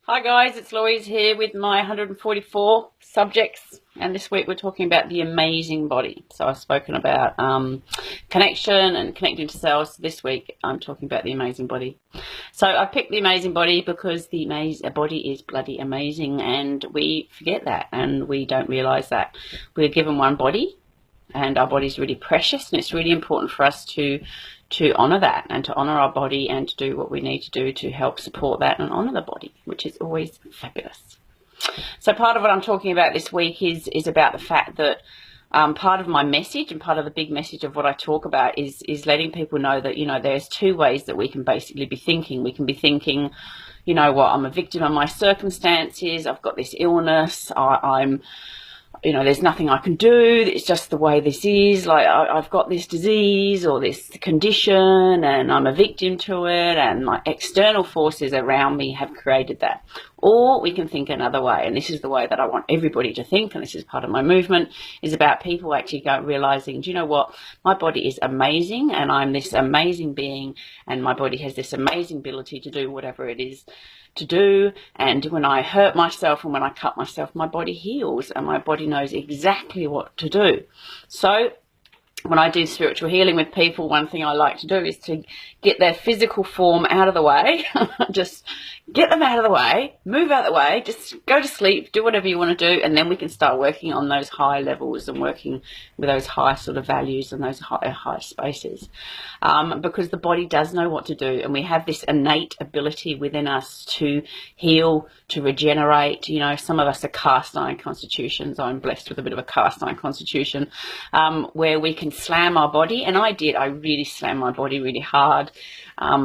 Hi guys, it's Louise here with my 144 subjects, and this week we're talking about the amazing body. So I've spoken about connection and connecting to cells. This week I'm talking about the amazing body. So I picked the amazing body because the body is bloody amazing, and we forget that and we don't realize that. We're given one body, and our body's really precious, and it's really important for us to honour that and to honour our body and to do what we need to do to help support that and honour the body, which is always fabulous. So part of what I'm talking about this week is about the fact that part of my message and part of the big message of what I talk about is letting people know that, there's two ways that we can basically be thinking. We can be thinking, I'm a victim of my circumstances, I've got this illness, I'm there's nothing I can do, it's just the way this is, like I've got this disease or this condition and I'm a victim to it, and my external forces around me have created that. Or we can think another way, and this is the way that I want everybody to think, and this is part of my movement, is about people actually realizing, do you know what, my body is amazing and I'm this amazing being, and my body has this amazing ability to do whatever it is to do. And when I hurt myself and when I cut myself, my body heals and my body knows exactly what to do. So when I do spiritual healing with people, one thing I like to do is to get their physical form out of the way. Just get them out of the way, move out of the way, just go to sleep, do whatever you want to do, and then we can start working on those high levels and working with those high sort of values and those high spaces. Because the body does know what to do, and we have this innate ability within us to heal, to regenerate. Some of us are cast iron constitutions. I'm blessed with a bit of a cast iron constitution, where we can slam our body, and I really slammed my body really hard.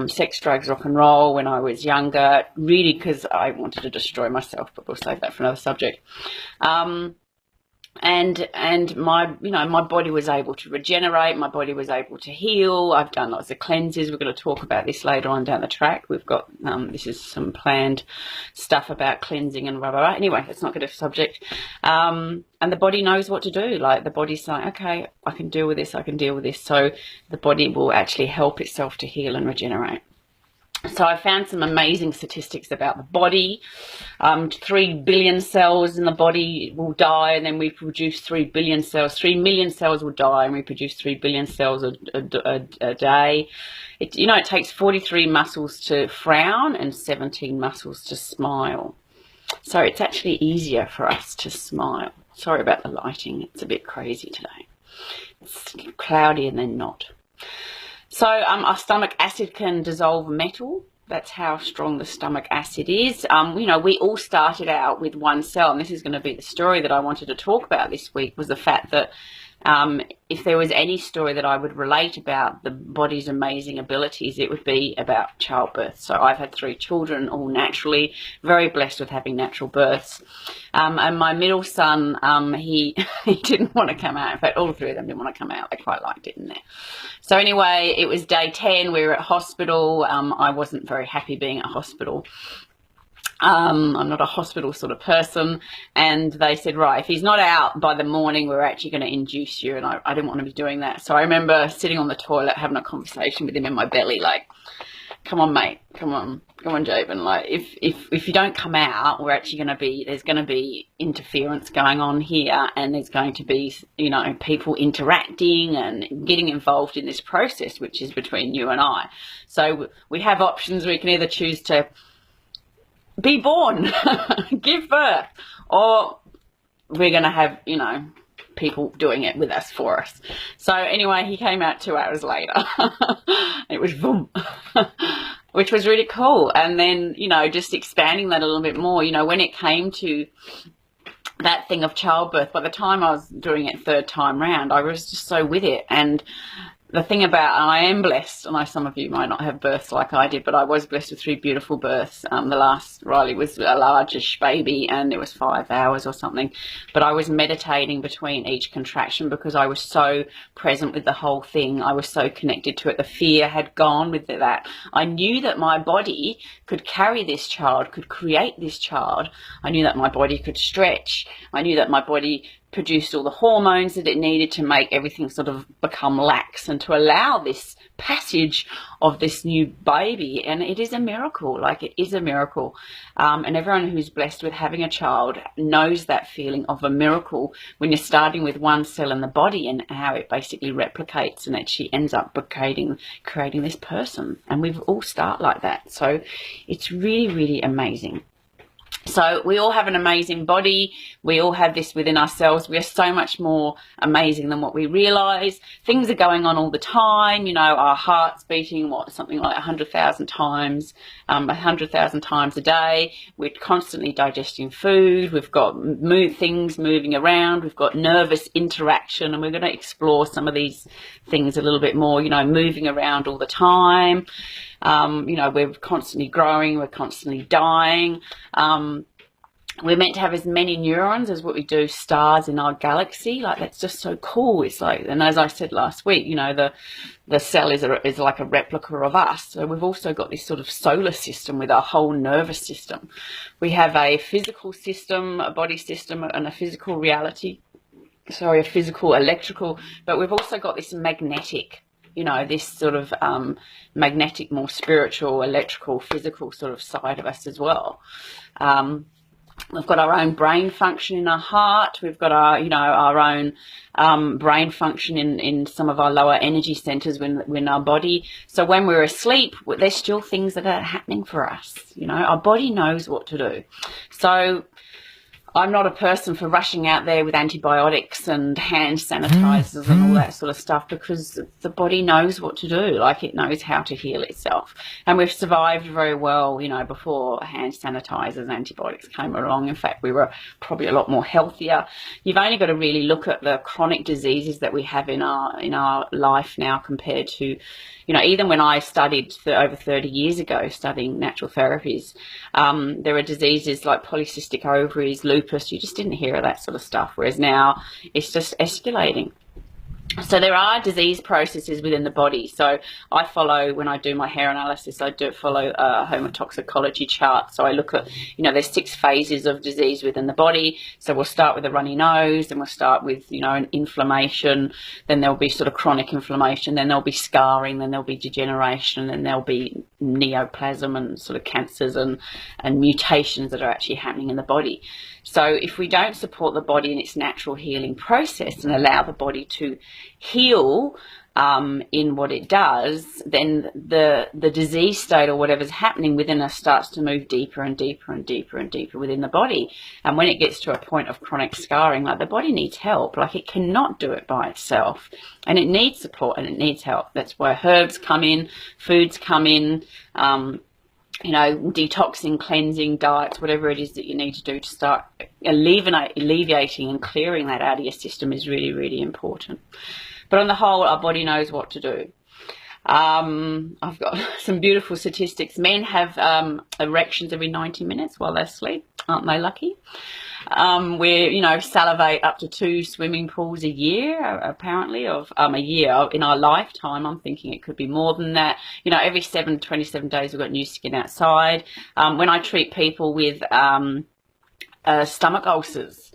Sex, drugs, rock and roll when I was younger, really because I wanted to destroy myself, but we'll save that for another subject. And my body was able to regenerate, my body was able to heal. I've done lots of cleanses. We're going to talk about this later on down the track. We've got this is some planned stuff about cleansing and blah blah blah. Anyway, let's not get off subject. And the body knows what to do. Like, the body's saying, okay, I can deal with this, I can deal with this. So the body will actually help itself to heal and regenerate. So I found some amazing statistics about the body. 3 billion cells in the body will die, and then we produce 3 billion cells. 3 million cells will die, and we produce 3 billion cells a day. It takes 43 muscles to frown and 17 muscles to smile. So it's actually easier for us to smile. Sorry about the lighting. It's a bit crazy today. It's cloudy and then not. So our stomach acid can dissolve metal. That's how strong the stomach acid is. We all started out with one cell, and this is going to be the story that I wanted to talk about this week, was the fact that if there was any story that I would relate about the body's amazing abilities, it would be about childbirth. So I've had 3 children, all naturally, very blessed with having natural births. And my middle son, he didn't want to come out. In fact, all 3 of them didn't want to come out. They quite liked it in there. So anyway, it was day 10. We were at hospital. I wasn't very happy being at hospital. I'm not a hospital sort of person, and they said, right, if he's not out by the morning, we're actually going to induce you, and I didn't want to be doing that. So I remember sitting on the toilet having a conversation with him in my belly, like, come on, mate, come on, Jabin, like, if you don't come out, there's going to be interference going on here, and there's going to be, people interacting and getting involved in this process, which is between you and I. So we have options. We can either choose to be born, give birth, or we're going to have, people doing it with us for us. So anyway, he came out 2 hours later. It was boom, which was really cool. And then, just expanding that a little bit more, when it came to that thing of childbirth, by the time I was doing it 3rd time round, I was just so with it. And the thing about, and I am blessed, I know some of you might not have births like I did, but I was blessed with 3 beautiful births. The last, Riley, was a largish baby, and it was 5 hours or something. But I was meditating between each contraction because I was so present with the whole thing. I was so connected to it. The fear had gone with that. I knew that my body could carry this child, could create this child. I knew that my body could stretch. I knew that my body produced all the hormones that it needed to make everything sort of become lax and to allow this passage of this new baby. And it is a miracle. Like, it is a miracle. And everyone who's blessed with having a child knows that feeling of a miracle when you're starting with one cell in the body and how it basically replicates and actually ends up creating this person. And we've all start like that. So it's really, really amazing. So we all have an amazing body. We all have this within ourselves. We are so much more amazing than what we realize. Things are going on all the time. You know, our heart's beating, something like 100,000 times, 100,000 times a day. We're constantly digesting food. We've got things moving around. We've got nervous interaction, and we're going to explore some of these things a little bit more, you know, moving around all the time. You know, we're constantly growing, we're constantly dying. We're meant to have as many neurons as what we do stars in our galaxy. Like, that's just so cool. It's like, and as I said last week, you know, the cell is like a replica of us. So we've also got this sort of solar system with our whole nervous system. We have a physical system, a body system, and a physical reality. Sorry, a physical, electrical, but we've also got this magnetic, you know, this sort of magnetic, more spiritual, electrical, physical sort of side of us as well. We've got our own brain function in our heart. We've got our, you know, our own brain function in some of our lower energy centers within our body. So when we're asleep, there's still things that are happening for us. You know, our body knows what to do. So I'm not a person for rushing out there with antibiotics and hand sanitizers and all that sort of stuff, because the body knows what to do. Like, it knows how to heal itself. And we've survived very well, you know, before hand sanitizers, antibiotics came along. In fact, we were probably a lot more healthier. You've only got to really look at the chronic diseases that we have in our life now compared to, you know, even when I studied over 30 years ago, studying natural therapies, there are diseases like polycystic ovaries, lupus. You just didn't hear of that sort of stuff, whereas now it's just escalating. So there are disease processes within the body. So I follow, when I do my hair analysis, I do follow a homotoxicology chart. So I look at, you know, there's 6 phases of disease within the body. So we'll start with a runny nose, then we'll start with, you know, an inflammation, then there'll be sort of chronic inflammation, then there'll be scarring, then there'll be degeneration, and there'll be neoplasm and sort of cancers and mutations that are actually happening in the body. So if we don't support the body in its natural healing process and allow the body to heal in what it does, then the disease state or whatever's happening within us starts to move deeper and deeper and deeper and deeper within the body. And when it gets to a point of chronic scarring, like, the body needs help. Like, it cannot do it by itself, and it needs support and it needs help. That's where herbs come in, foods come in, you know, detoxing, cleansing, diets, whatever it is that you need to do to start alleviating and clearing that out of your system is really, really important. But on the whole, our body knows what to do. I've got some beautiful statistics. Men have erections every 90 minutes while they sleep. Aren't they lucky? We, you know, salivate up to 2 swimming pools a year, apparently, of a year in our lifetime. I'm thinking it could be more than that. You know, every 27 days we've got new skin outside. When I treat people with stomach ulcers,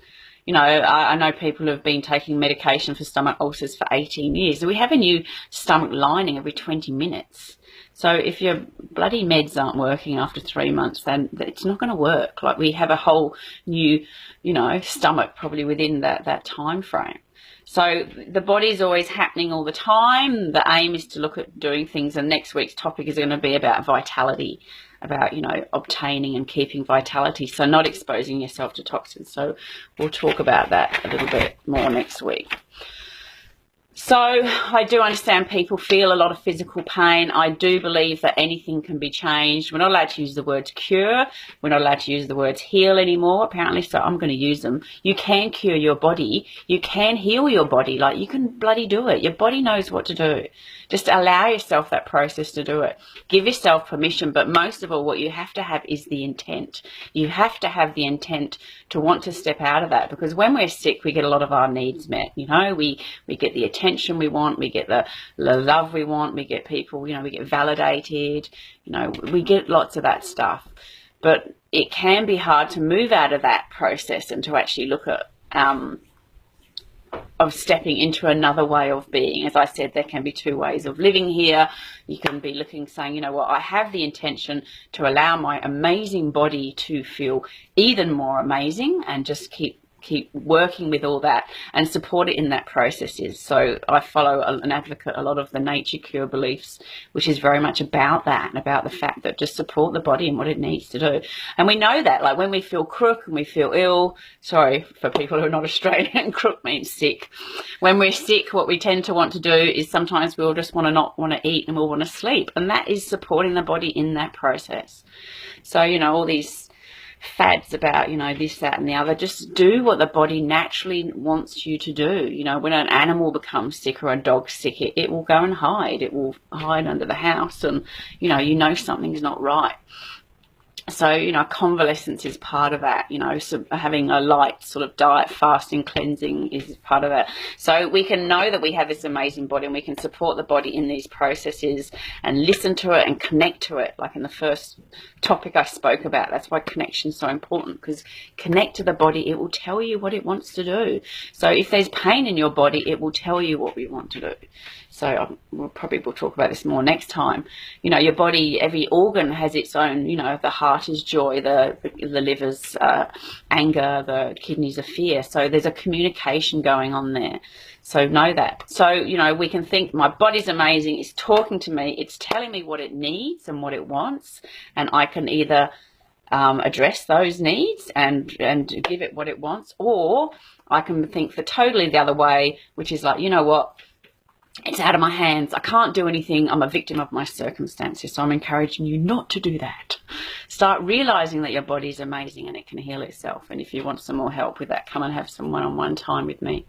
you know, I know people who have been taking medication for stomach ulcers for 18 years. We have a new stomach lining every 20 minutes. So if your bloody meds aren't working after 3 months, then it's not going to work. Like, we have a whole new, you know, stomach probably within that time frame. So the body's always happening all the time. The aim is to look at doing things, and next week's topic is going to be about vitality, about, you know, obtaining and keeping vitality, so not exposing yourself to toxins. So we'll talk about that a little bit more next week. So I do understand people feel a lot of physical pain. I do believe that anything can be changed. We're not allowed to use the words cure. We're not allowed to use the words heal anymore, apparently, so I'm going to use them. You can cure your body. You can heal your body. Like, you can bloody do it. Your body knows what to do. Just allow yourself that process to do it. Give yourself permission, but most of all, what you have to have is the intent. You have to have the intent to want to step out of that, because when we're sick, we get a lot of our needs met. You know, we get the attention we want, we get the love we want, we get people, you know, we get validated, you know, we get lots of that stuff. But it can be hard to move out of that process and to actually look at of stepping into another way of being. As I said, there can be two ways of living here. You can be looking, saying, you know what, I have the intention to allow my amazing body to feel even more amazing, and just keep working with all that and support it in that processes. So I follow an advocate a lot of the nature cure beliefs, which is very much about that, and about the fact that just support the body and what it needs to do. And we know that, like, when we feel crook and we feel ill, sorry for people who are not Australian, crook means sick. When we're sick, what we tend to want to do is sometimes we'll just not want to eat, and we'll want to sleep, and that is supporting the body in that process. So, you know, all these fads about, you know, this, that and the other, just do what the body naturally wants you to do. You know, when an animal becomes sick or a dog's sick, it will go and hide. It will hide under the house, and you know something's not right. So, you know, convalescence is part of that. You know, so having a light sort of diet, fasting, cleansing is part of it. So we can know that we have this amazing body, and we can support the body in these processes and listen to it and connect to it. Like in the first topic I spoke about, that's why connection is so important, because connect to the body, it will tell you what it wants to do. So if there's pain in your body, it will tell you what we want to do. So we'll talk about this more next time. You know, your body, every organ has its own, you know, the heart is joy, the liver's anger, the kidneys are fear. So there's a communication going on there. So know that. So, you know, we can think my body's amazing, it's talking to me, it's telling me what it needs and what it wants, and I can either address those needs and give it what it wants, or I can think the totally the other way, which is like, you know what, it's out of my hands, I can't do anything, I'm a victim of my circumstances. So I'm encouraging you not to do that. Start realizing that your body is amazing and it can heal itself. And if you want some more help with that, come and have some one-on-one time with me.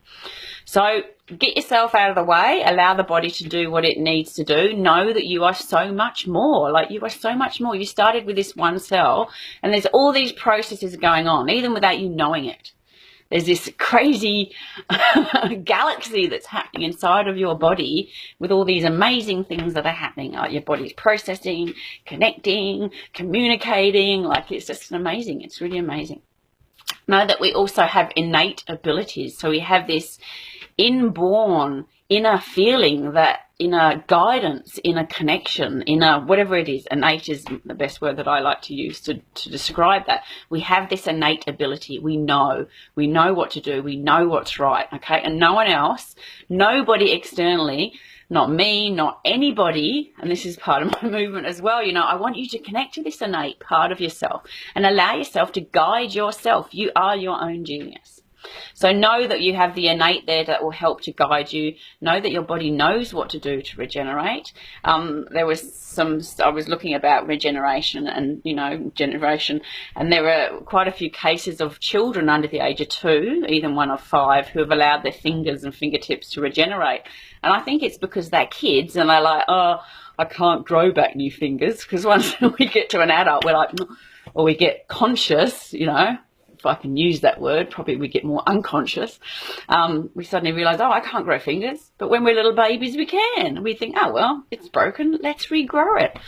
So get yourself out of the way, allow the body to do what it needs to do. Know that you are so much more. Like, you are so much more. You started with this one cell, and there's all these processes going on, even without you knowing it. There's this crazy galaxy that's happening inside of your body with all these amazing things that are happening. Like, your body's processing, connecting, communicating. Like, it's just amazing. It's really amazing. Know that we also have innate abilities. So we have this inborn inner feeling, that inner guidance, inner connection, inner whatever it is. Innate is the best word that I like to use to describe that. We have this innate ability. We know what to do. We know what's right. Okay. And no one else, nobody externally, not me, not anybody, and this is part of my movement as well, you know, I want you to connect to this innate part of yourself and allow yourself to guide yourself. You are your own genius. So know that you have the innate there that will help to guide you. Know that your body knows what to do to regenerate. There was I was looking about regeneration and, you know, generation, and there were quite a few cases of children under the age of 2, even 1 or 5, who have allowed their fingers and fingertips to regenerate. And I think it's because they're kids and they're like, oh, I can't grow back new fingers. Because once we get to an adult, we're like, or we get conscious, you know, if I can use that word, probably we get more unconscious. We suddenly realize, oh, I can't grow fingers. But when we're little babies, we can. We think, oh, well, it's broken, let's regrow it.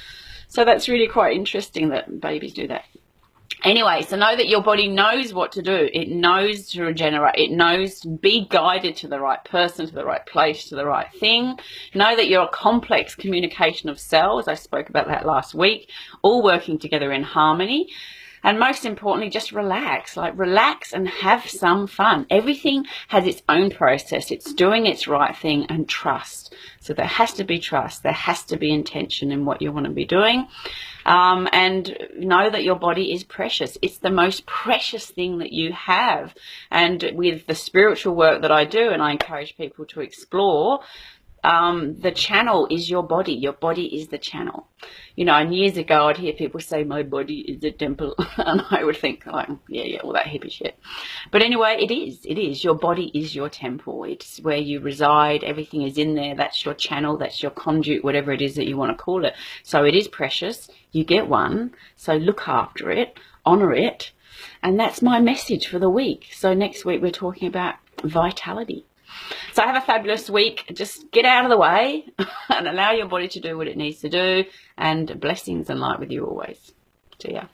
So that's really quite interesting that babies do that. Anyway, so know that your body knows what to do. It knows to regenerate. It knows to be guided to the right person, to the right place, to the right thing. Know that you're a complex communication of cells. I spoke about that last week, all working together in harmony. And most importantly, just relax, relax and have some fun. Everything has its own process. It's doing its right thing, and trust. So there has to be trust. There has to be intention in what you want to be doing. And know that your body is precious. It's the most precious thing that you have. And with the spiritual work that I do, and I encourage people to explore, the channel is your body. Your body is the channel. You know, and years ago I'd hear people say my body is a temple, and I would think like, yeah, all that hippie shit. But anyway, it is. Your body is your temple. It's where you reside. Everything is in there. That's your channel. That's your conduit, whatever it is that you want to call it. So it is precious. You get one. So look after it, honor it. And that's my message for the week. So next week we're talking about vitality. So have a fabulous week. Just get out of the way and allow your body to do what it needs to do. And blessings and light with you always. See ya.